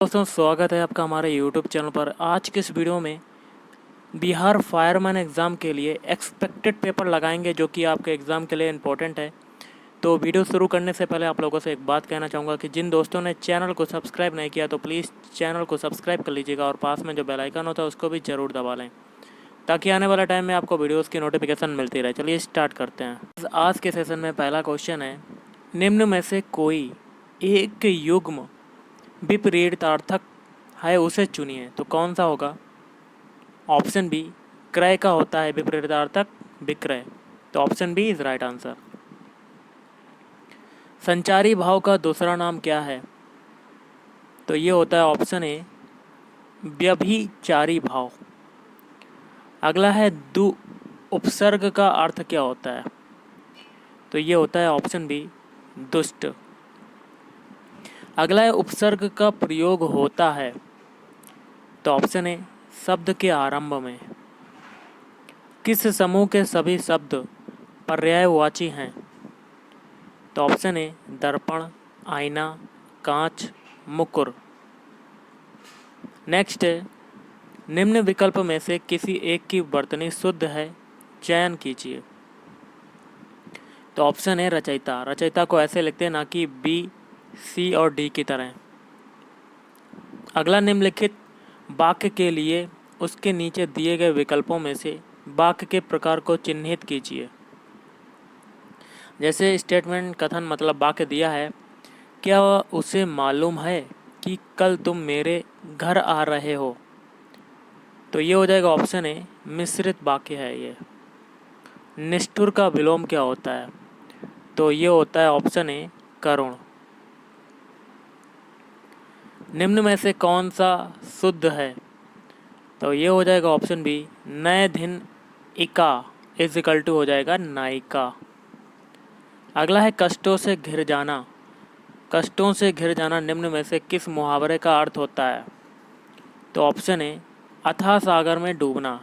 दोस्तों, स्वागत है आपका हमारे YouTube चैनल पर। आज के इस वीडियो में बिहार फायरमैन एग्ज़ाम के लिए एक्सपेक्टेड पेपर लगाएंगे, जो कि आपके एग्ज़ाम के लिए इम्पोर्टेंट है। तो वीडियो शुरू करने से पहले आप लोगों से एक बात कहना चाहूँगा कि जिन दोस्तों ने चैनल को सब्सक्राइब नहीं किया तो प्लीज़ चैनल को सब्सक्राइब कर लीजिएगा और पास में जो बेल आइकन होता है उसको भी ज़रूर दबा लें, ताकि आने वाले टाइम में आपको वीडियोज़ की नोटिफिकेशन मिलती रहे। चलिए स्टार्ट करते हैं। आज के सेशन में पहला क्वेश्चन है, निम्न में से कोई एक युग्म विपरीतार्थक है, उसे चुनिए। तो कौन सा होगा? ऑप्शन बी, क्रय का होता है विपरीतार्थक विक्रय। तो option B is right answer. संचारी भाव का दूसरा नाम क्या है? तो ये होता है ऑप्शन ए, व्यभिचारी भाव। अगला है, दु उपसर्ग का अर्थ क्या होता है? तो ये होता है ऑप्शन बी, दुष्ट। अगला है, उपसर्ग का प्रयोग होता है। तो ऑप्शन ए, शब्द के आरंभ में। किस समूह के सभी शब्द पर्यायवाची हैं? तो ऑप्शन ए, दर्पण, आईना, कांच, मुकुर। नेक्स्ट है, निम्न विकल्प में से किसी एक की वर्तनी शुद्ध है, चयन कीजिए। तो ऑप्शन है रचयिता। रचयिता को ऐसे लिखते हैं, ना कि बी, सी और डी की तरह। अगला, निम्नलिखित वाक्य के लिए उसके नीचे दिए गए विकल्पों में से वाक्य के प्रकार को चिन्हित कीजिए। जैसे स्टेटमेंट कथन मतलब वाक्य दिया है, क्या उसे मालूम है कि कल तुम मेरे घर आ रहे हो? तो ये हो जाएगा ऑप्शन ए, मिश्रित वाक्य है ये। निष्ठुर का विलोम क्या होता है? तो ये होता है ऑप्शन ए, करुण। निम्न में से कौन सा शुद्ध है? तो ये हो जाएगा ऑप्शन बी, नए दिन इका इज इक्वल टू हो जाएगा नायिका। अगला है, कष्टों से घिर जाना। कष्टों से घिर जाना निम्न में से किस मुहावरे का अर्थ होता है? तो ऑप्शन ए, अथाह सागर में डूबना।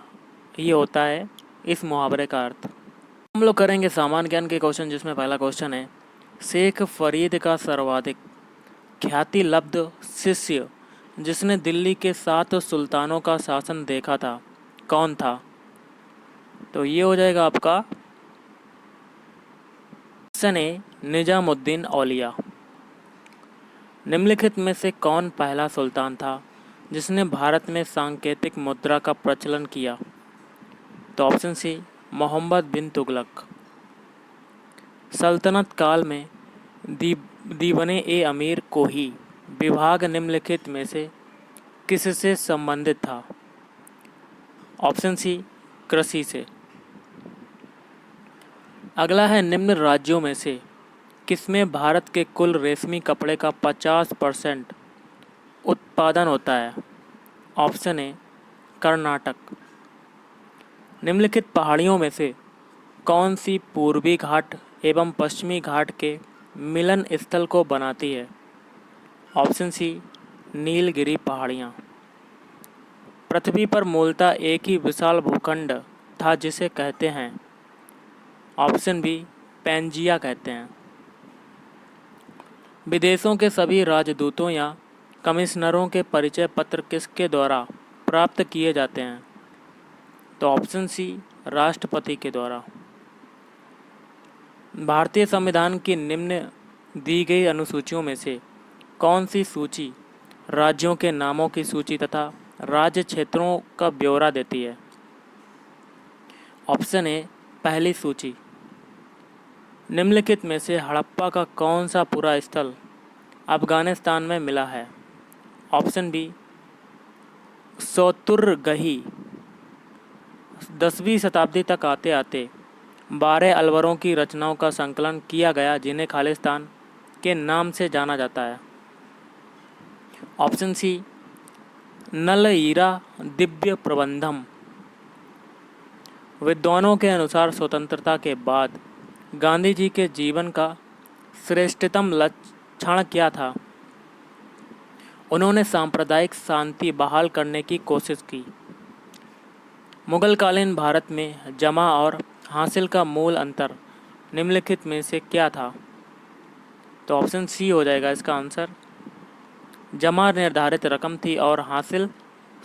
ये होता है इस मुहावरे का अर्थ। हम लोग करेंगे सामान्य ज्ञान के क्वेश्चन, जिसमें पहला क्वेश्चन है, शेख फरीद का सर्वाधिक ख्याति लब्ध शिष्य जिसने दिल्ली के 7 सुल्तानों का शासन देखा था, कौन था? तो ये हो जाएगा आपका ऑप्शन ए, निजामुद्दीन औलिया। निम्नलिखित में से कौन पहला सुल्तान था जिसने भारत में सांकेतिक मुद्रा का प्रचलन किया? तो ऑप्शन सी, मोहम्मद बिन तुगलक। सल्तनत काल में दीवाने ए अमीर को ही विभाग निम्नलिखित में से किससे संबंधित था? ऑप्शन सी, कृषि से। अगला है, निम्न राज्यों में से किसमें भारत के कुल रेशमी कपड़े का 50% उत्पादन होता है? Option A, Karnataka. निम्नलिखित पहाड़ियों में से कौन सी पूर्वी घाट एवं पश्चिमी घाट के मिलन स्थल को बनाती है? ऑप्शन सी, नीलगिरी पहाड़ियाँ। पृथ्वी पर मूलतः एक ही विशाल भूखंड था जिसे कहते हैं? ऑप्शन बी, पैंजिया कहते हैं। विदेशों के सभी राजदूतों या कमिश्नरों के परिचय पत्र किसके द्वारा प्राप्त किए जाते हैं? तो ऑप्शन सी, राष्ट्रपति के द्वारा। भारतीय संविधान की निम्न दी गई अनुसूचियों में से कौन सी सूची राज्यों के नामों की सूची तथा राज्य क्षेत्रों का ब्यौरा देती है? ऑप्शन ए, पहली सूची। निम्नलिखित में से हड़प्पा का कौन सा पूरा स्थल अफगानिस्तान में मिला है? ऑप्शन बी, सोतुरगही। 10वीं शताब्दी तक आते आते 12 अलवरों की रचनाओं का संकलन किया गया, जिन्हें खालिस्तान के नाम से जाना जाता है। ऑप्शन सी, नलईरा दिव्य प्रबंधम। विद्वानों के अनुसार स्वतंत्रता के बाद गांधी जी के जीवन का श्रेष्ठतम लक्षण क्या था? उन्होंने सांप्रदायिक शांति बहाल करने की कोशिश की। मुगलकालीन भारत में जमा और हासिल का मूल अंतर निम्नलिखित में से क्या था? तो ऑप्शन सी हो जाएगा इसका आंसर, जमा निर्धारित रकम थी और हासिल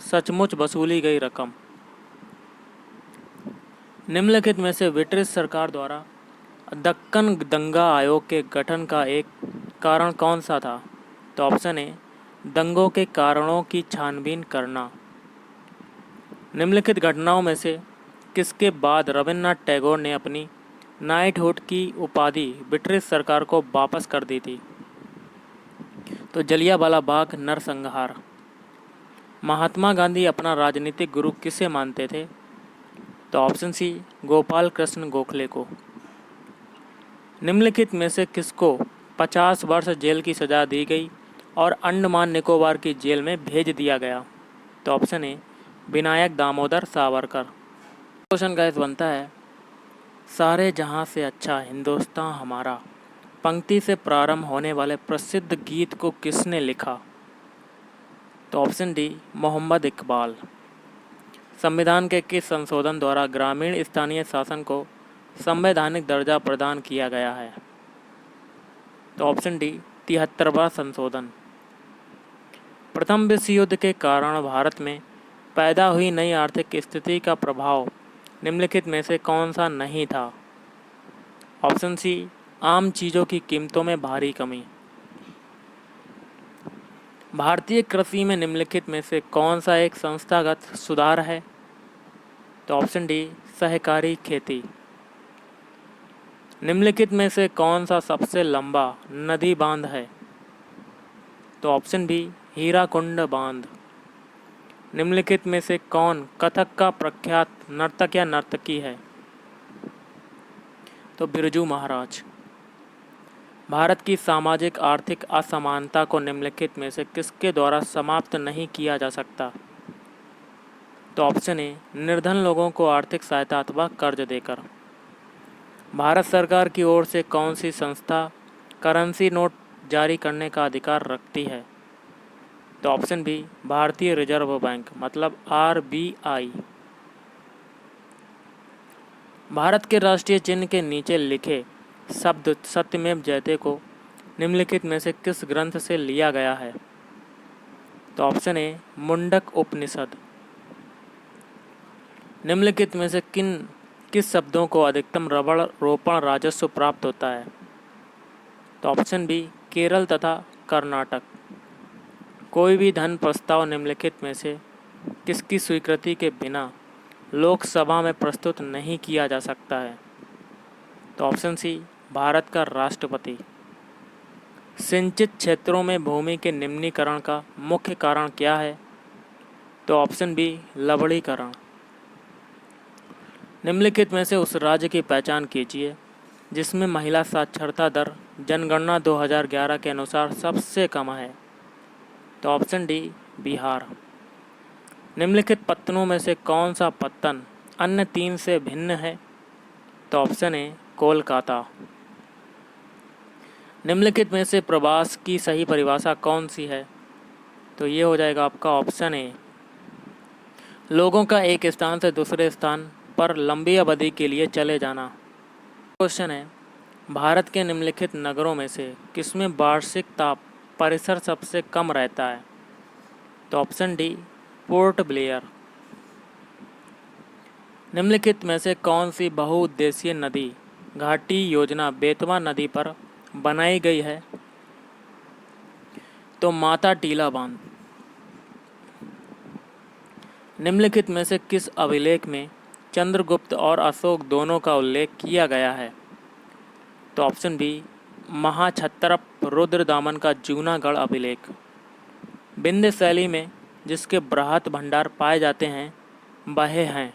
सचमुच वसूली गई रकम। निम्नलिखित में से ब्रिटिश सरकार द्वारा दक्कन दंगा आयोग के गठन का एक कारण कौन सा था? तो ऑप्शन ए, दंगों के कारणों की छानबीन करना। निम्नलिखित घटनाओं में से किसके बाद रविन्द्रनाथ टैगोर ने अपनी नाइटहुड की उपाधि ब्रिटिश सरकार को वापस कर दी थी? तो जलियांवाला बाग नरसंहार। महात्मा गांधी अपना राजनीतिक गुरु किसे मानते थे? तो ऑप्शन सी, गोपाल कृष्ण गोखले को। निम्नलिखित में से किसको 50 वर्ष जेल की सज़ा दी गई और अंडमान निकोबार की जेल में भेज दिया गया? तो option A, Vinayak Damodar Savarkar. Question guys बनता है, सारे जहां से अच्छा हिंदुस्तान हमारा पंक्ति से प्रारंभ होने वाले प्रसिद्ध गीत को किसने लिखा? तो ऑप्शन डी, मोहम्मद इकबाल। संविधान के किस संशोधन द्वारा ग्रामीण स्थानीय शासन को संवैधानिक दर्जा प्रदान किया गया है? तो ऑप्शन डी, 73वां संशोधन। प्रथम विश्व युद्ध के कारण भारत में पैदा हुई नई आर्थिक स्थिति का प्रभाव निम्नलिखित में से कौन सा नहीं था? ऑप्शन सी, आम चीज़ों की कीमतों में भारी कमी। भारतीय कृषि में निम्नलिखित में से कौन सा एक संस्थागत सुधार है? तो ऑप्शन डी, सहकारी खेती। निम्नलिखित में से कौन सा सबसे लंबा नदी बांध है? तो ऑप्शन बी, हीराकुंड बांध। निम्नलिखित में से कौन कथक का प्रख्यात नर्तक या नर्तकी है? तो बिरजू महाराज। भारत की सामाजिक आर्थिक असमानता को निम्नलिखित में से किसके द्वारा समाप्त नहीं किया जा सकता? तो ऑप्शन ए, निर्धन लोगों को आर्थिक सहायता अथवा कर्ज देकर। भारत सरकार की ओर से कौन सी संस्था करेंसी नोट जारी करने का अधिकार रखती है? तो ऑप्शन बी, भारतीय रिजर्व बैंक मतलब RBI। भारत के राष्ट्रीय चिन्ह के नीचे लिखे शब्द सत्यमेव जयते को निम्नलिखित में से किस ग्रंथ से लिया गया है? तो ऑप्शन ए, मुंडक उपनिषद। निम्नलिखित में से किस शब्दों को अधिकतम रबड़ रोपण राजस्व प्राप्त होता है? तो ऑप्शन बी, केरल तथा कर्नाटक। कोई भी धन प्रस्ताव निम्नलिखित में से किसकी स्वीकृति के बिना लोकसभा में प्रस्तुत नहीं किया जा सकता है? तो ऑप्शन सी, भारत का राष्ट्रपति। सिंचित क्षेत्रों में भूमि के निम्नीकरण का मुख्य कारण क्या है? तो ऑप्शन बी, लवणीकरण। निम्नलिखित में से उस राज्य की पहचान कीजिए जिसमें महिला साक्षरता दर जनगणना 2011 के अनुसार सबसे कम है। तो ऑप्शन डी, बिहार। निम्नलिखित पत्तनों में से कौन सा पत्तन अन्य 3 से भिन्न है? तो ऑप्शन ए, कोलकाता। निम्नलिखित में से प्रवास की सही परिभाषा कौन सी है? तो ये हो जाएगा आपका ऑप्शन ए, लोगों का एक स्थान से दूसरे स्थान पर लंबी अवधि के लिए चले जाना। क्वेश्चन है, भारत के निम्नलिखित नगरों में से किसमें वार्षिक ताप परिसर सबसे कम रहता है? तो ऑप्शन डी, पोर्ट ब्लेयर। निम्नलिखिट में से कौन सी बहुउद्देशीय नदी घाटी योजना बेतवा नदी पर बनाई गई है? तो माता टीला बांध। निम्नलिखित में से किस अभिलेख में चंद्रगुप्त और अशोक दोनों का उल्लेख किया गया है? तो ऑप्शन बी, महाक्षत्रप रुद्रदामन का जूनागढ़ अभिलेख। विंध्य शैली में जिसके बृहत भंडार पाए जाते हैं वह हैं?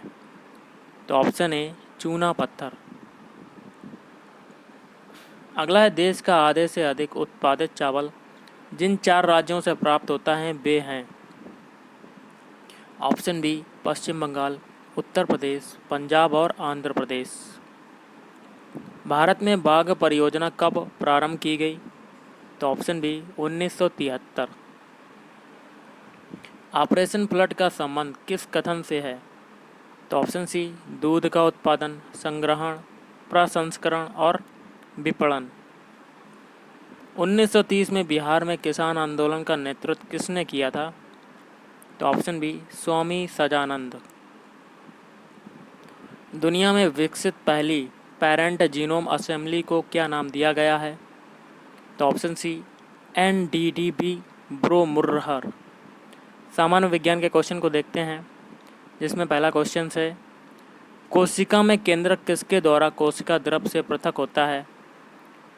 तो ऑप्शन ए, चूना पत्थर। अगला है, देश का आधे से अधिक उत्पादित चावल जिन 4 राज्यों से प्राप्त होता है वे हैं? ऑप्शन बी, पश्चिम बंगाल, उत्तर प्रदेश, पंजाब और आंध्र प्रदेश। भारत में बाघ परियोजना कब प्रारंभ की गई? तो ऑप्शन बी, 1973। ऑपरेशन फ्लड का संबंध किस कथन से है? तो ऑप्शन सी, दूध का उत्पादन, संग्रहण, प्रसंस्करण और विपणन। 1930 में बिहार में किसान आंदोलन का नेतृत्व किसने किया था? तो ऑप्शन बी स्वामी सजानंद। दुनिया में विकसित पहली पेरेंट जीनोम असेंबली को क्या नाम दिया गया है? तो ऑप्शन सी NDDB ब्रो मुर्रहर। सामान्य विज्ञान के क्वेश्चन को देखते हैं, जिसमें पहला क्वेश्चन है कोशिका में केंद्रक किसके द्वारा कोशिका द्रव से पृथक होता है?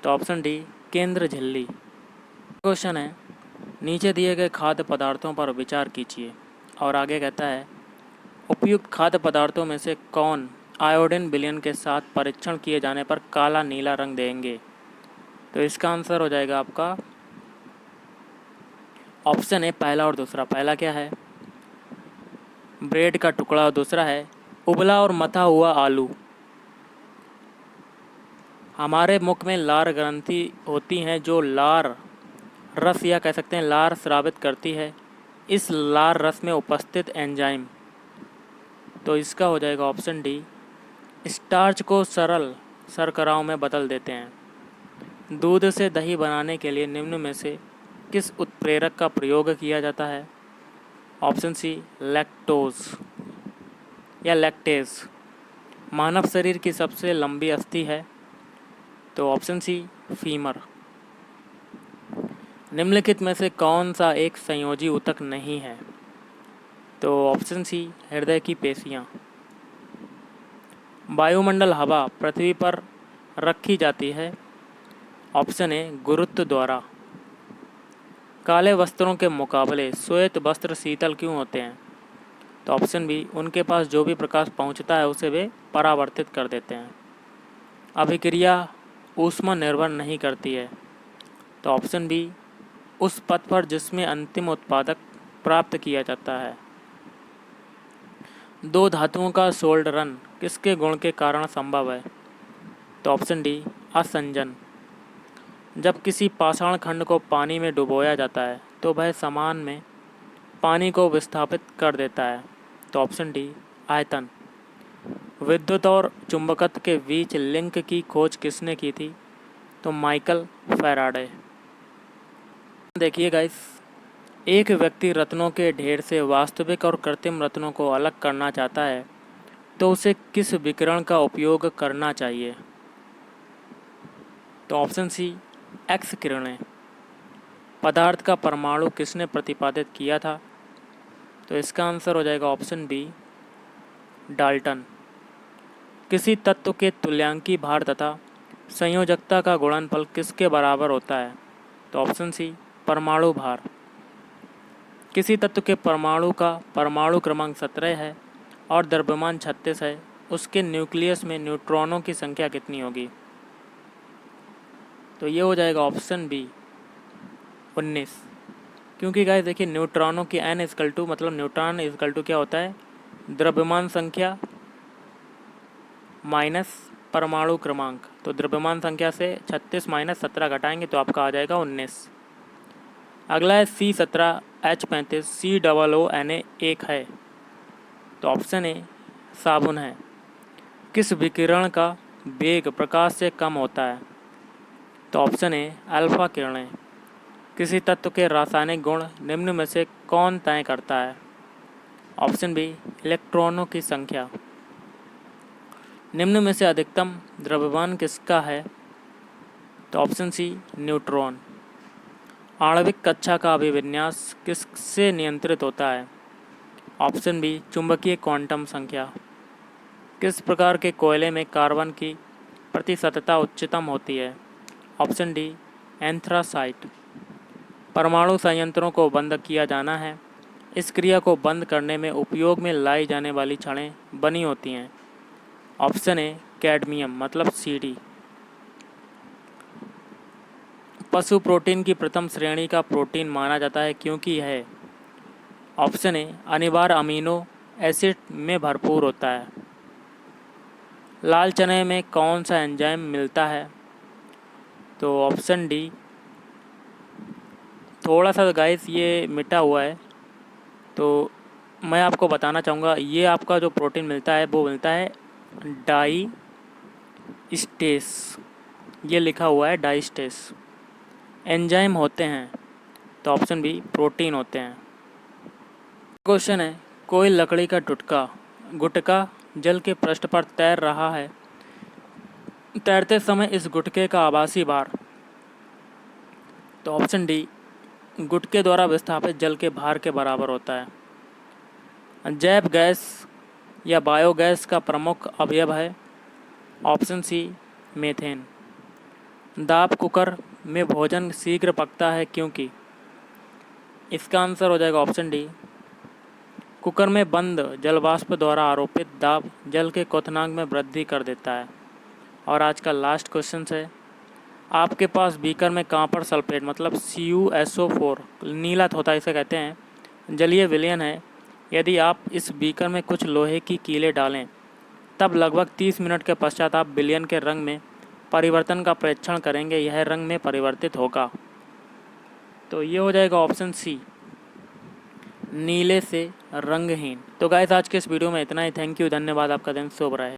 तो ऑप्शन डी केंद्र झिल्ली। क्वेश्चन है नीचे दिए गए खाद्य पदार्थों पर विचार कीजिए, और आगे कहता है उपयुक्त खाद्य पदार्थों में से कौन आयोडीन विलयन के साथ परीक्षण किए जाने पर काला नीला रंग देंगे? तो इसका आंसर हो जाएगा आपका ऑप्शन है पहला और दूसरा। पहला क्या है? ब्रेड का टुकड़ा, और दूसरा है उबला और मथा हुआ आलू। हमारे मुख में लार ग्रंथि होती हैं जो लार रस या कह सकते हैं लार स्रावित करती है। इस लार रस में उपस्थित एंजाइम, तो इसका हो जाएगा ऑप्शन डी स्टार्च को सरल शर्कराओं में बदल देते हैं। दूध से दही बनाने के लिए निम्न में से किस उत्प्रेरक का प्रयोग किया जाता है? ऑप्शन सी लैक्टोज या लैक्टेज। मानव शरीर की सबसे लंबी अस्थि है? तो ऑप्शन सी फीमर। निम्नलिखित में से कौन सा एक संयोजी ऊतक नहीं है? तो ऑप्शन सी हृदय की पेशियां। वायुमंडल हवा पृथ्वी पर रखी जाती है? ऑप्शन ए गुरुत्व द्वारा। काले वस्त्रों के मुकाबले श्वेत वस्त्र शीतल क्यों होते हैं? तो ऑप्शन बी उनके पास जो भी प्रकाश पहुंचता है उसे वे परावर्तित कर देते हैं। अभिक्रिया ऊष्मा निर्भर नहीं करती है? तो ऑप्शन बी उस पथ पर जिसमें अंतिम उत्पादक प्राप्त किया जाता है। दो धातुओं का सोल्डरन किसके गुण के कारण संभव है? तो ऑप्शन डी असंजन। जब किसी पाषाण खंड को पानी में डुबोया जाता है तो वह समान में पानी को विस्थापित कर देता है। तो ऑप्शन डी आयतन। विद्युत और चुंबकत्व के बीच लिंक की खोज किसने की थी? तो माइकल फैराडे। देखिए गाइस, एक व्यक्ति रत्नों के ढेर से वास्तविक और कृत्रिम रत्नों को अलग करना चाहता है तो उसे किस विकिरण का उपयोग करना चाहिए? तो ऑप्शन सी एक्स किरणें। पदार्थ का परमाणु किसने प्रतिपादित किया था? तो इसका आंसर हो जाएगा ऑप्शन बी डाल्टन। किसी तत्व के तुल्यांकी भार तथा संयोजकता का गुणनफल किसके बराबर होता है? तो ऑप्शन सी परमाणु भार। किसी तत्व के परमाणु का परमाणु क्रमांक 17 है और द्रव्यमान 36 है, उसके न्यूक्लियस में न्यूट्रॉनों की संख्या कितनी होगी? तो ये हो जाएगा ऑप्शन बी 19। क्योंकि गाइस देखिए न्यूट्रॉनों की n मतलब न्यूट्रॉन क्या होता है? द्रव्यमान संख्या माइनस परमाणु क्रमांक। तो द्रव्यमान संख्या से 36 माइनस 17 घटाएंगे तो आपका आ जाएगा 19। अगला है C17H35 COONA1 है। तो ऑप्शन ए साबुन है। किस विकिरण का वेग प्रकाश से कम होता है? तो ऑप्शन ए अल्फा किरणें। किसी तत्व के रासायनिक गुण निम्न में से कौन तय करता है? ऑप्शन बी इलेक्ट्रॉनों की संख्या। निम्न में से अधिकतम द्रव्यमान किसका है? तो ऑप्शन सी न्यूट्रॉन। आणविक कक्षा का अभिविन्यास किससे नियंत्रित होता है? ऑप्शन बी चुंबकीय क्वांटम संख्या। किस प्रकार के कोयले में कार्बन की प्रतिशतता उच्चतम होती है? Option D anthracite. परमाणु संयंत्रों को बंद किया जाना है। इस क्रिया को बंद करने में उपयोग में लाई जाने वाली छड़ें बनी होती हैं। ऑप्शन ए कैडमियम मतलब CD। पशु प्रोटीन की प्रथम श्रेणी का प्रोटीन माना जाता है क्योंकि यह ऑप्शन ए अनिवार्य अमीनो एसिड में भरपूर होता है। लाल चने में कौन सा एंजाइम मिलता है? तो ऑप्शन डी। थोड़ा सा गाइस ये मिटा हुआ है, तो मैं आपको बताना चाहूँगा ये आपका जो प्रोटीन मिलता है वो मिलता है डाइस्टेस। ये लिखा हुआ है डाइस्टेस। एंजाइम होते हैं? तो ऑप्शन बी प्रोटीन होते हैं। क्वेश्चन है, कोई लकड़ी का गुटका जल के पृष्ठ पर तैर रहा है। तैरते समय इस गुटके का आभासी भार। तो ऑप्शन डी गुटके द्वारा विस्थापित जल के भार के बराबर होता है। जैव गैस या बायोगैस का प्रमुख अवयव है। Option C methane. दाब कुकर में भोजन शीघ्र पकता है क्योंकि। इसका आंसर हो जाएगा ऑप्शन डी कुकर में बंद जलवाष्प द्वारा आरोपित दाब जल के क्वथनांक में वृद्धि कर देता है। और आज का लास्ट क्वेश्चन है, आपके पास बीकर में कॉपर सल्फेट मतलब CuSO4 नीला होता है, इसे कहते हैं, जलीय विलयन है। यदि आप इस बीकर में कुछ लोहे की कीलें डालें तब लगभग 30 मिनट के पश्चात आप विलयन के रंग में परिवर्तन का परीक्षण करेंगे, यह रंग में परिवर्तित होगा। तो ये हो जाएगा ऑप्शन सी नीले से रंगहीन। तो गाइस आज के इस वीडियो में इतना ही। थैंक यू, धन्यवाद, आपका दिन शुभ रहे।